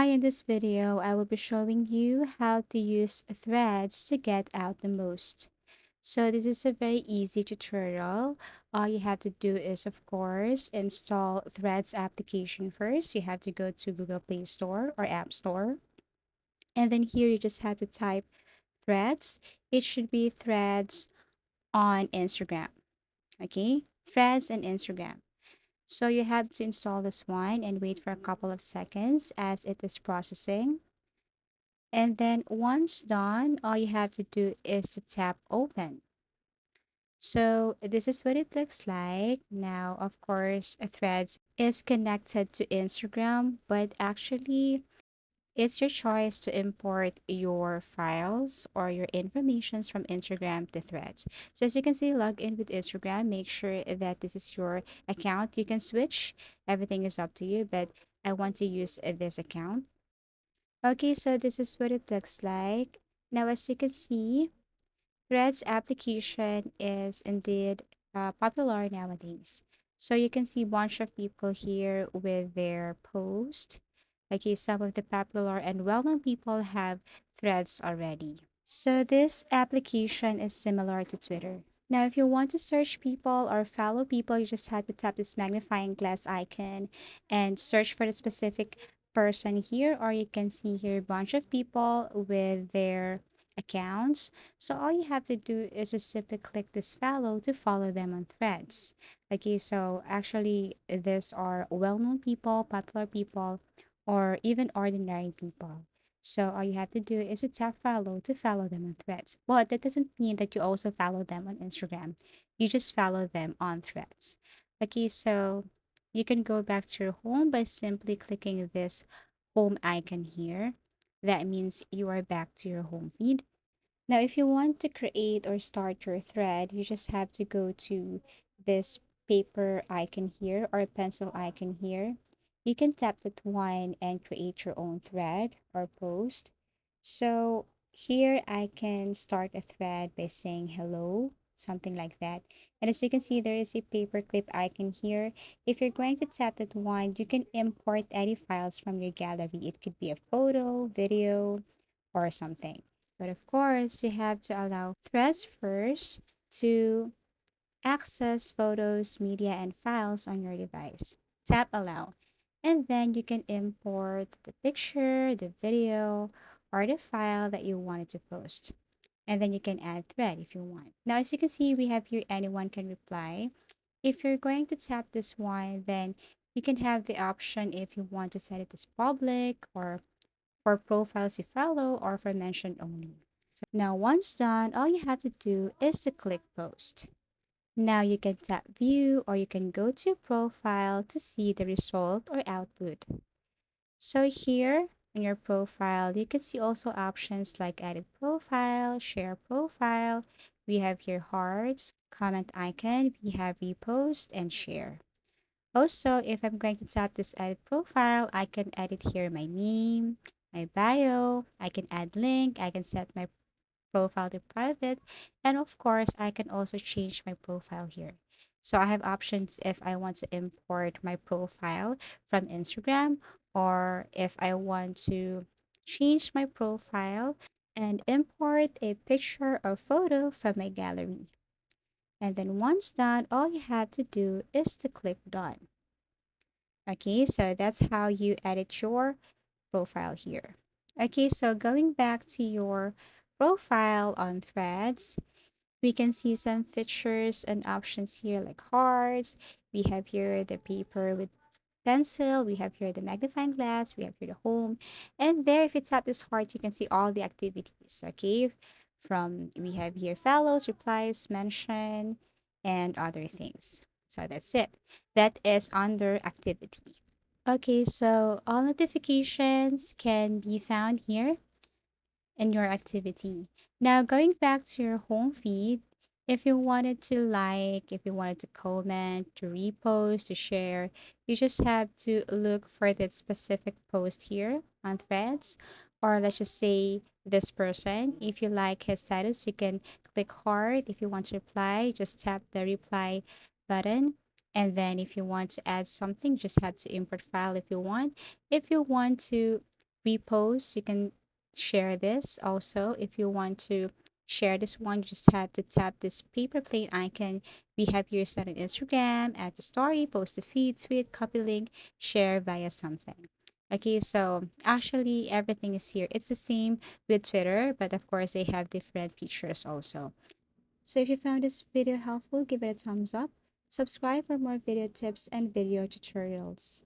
Hi, in this video, I will be showing you how to use threads to get out the most. So this is a very easy tutorial. All you have to do is, of course, install Threads application first. You have to go to Google Play Store or App Store. And then here you just have to type Threads. It should be Threads on Instagram. Okay? Threads and Instagram. So you have to install this one and wait for a couple of seconds as it is processing. And then once done, all you have to do is to tap open. So this is what it looks like. Now, of course, Threads is connected to Instagram, but actually it's your choice to import your files or your informations from Instagram to Threads. So as you can see, log in with Instagram, make sure that this is your account. You can switch, everything is up to you, but I want to use this account. Okay, so this is what it looks like. Now, as you can see, Threads application is indeed popular nowadays. So you can see a bunch of people here with their post. Okay, some of the popular and well-known people have threads already. So this application is similar to Twitter. Now, if you want to search people or follow people, you just have to tap this magnifying glass icon and search for the specific person here, or you can see here a bunch of people with their accounts. So all you have to do is just simply click this follow to follow them on threads. Okay, so actually these are well-known people, popular people, or even ordinary people. So all you have to do is to tap follow to follow them on threads. But that doesn't mean that you also follow them on Instagram. You just follow them on threads. Okay, so you can go back to your home by simply clicking this home icon here. That means you are back to your home feed. Now, if you want to create or start your thread, you just have to go to this paper icon here or pencil icon here. You can tap that one and create your own thread or post. So here I can start a thread by saying hello, something like that. And as you can see, there is a paper clip icon here. If you're going to tap that one, you can import any files from your gallery. It could be a photo, video, or something. But of course, you have to allow Threads first to access photos, media, and files on your device. Tap Allow. And then you can import the picture, the video, or the file that you wanted to post. And then you can add thread if you want. Now, as you can see, we have here anyone can reply. If you're going to tap this one, then you can have the option if you want to set it as public or for profiles you follow or for mention only. Now, once done, all you have to do is to click post. Now you can tap view or you can go to profile to see the result or output. So here in your profile, you can see also options like edit profile, share profile. We have here hearts, comment icon, we have repost and share. Also, if I'm going to tap this edit profile, I can edit here my name, my bio, I can add link, I can set my profile to private, and of course, I can also change my profile here. So I have options if I want to import my profile from Instagram or if I want to change my profile and import a picture or photo from my gallery. And then once done, all you have to do is to click done. Okay, so that's how you edit your profile here. Okay, so going back to your profile on Threads, we can see some features and options here like hearts. We have here the paper with pencil. We have here the magnifying glass. We have here the home. And there, if you tap this heart, you can see all the activities. Okay, from we have here follows, replies, mention, and other things. So that's it. That is under activity. Okay, so all notifications can be found here in your activity. Now, going back to your home feed, if you wanted to like, if you wanted to comment, to repost, to share, you just have to look for that specific post here on Threads. Or let's just say this person. If you like his status, you can click heart. If you want to reply, just tap the reply button. And then if you want to add something, just have to import file if you want. If you want to repost. You can share this also. If you want to share this one, you just have to tap this paper plane icon. We have here set on Instagram, add to story, post to feed, tweet, copy link, share via something. Okay, so actually everything is here. It's the same with Twitter, but of course they have different features also. So if you found this video helpful, give it a thumbs up. Subscribe for more video tips and video tutorials.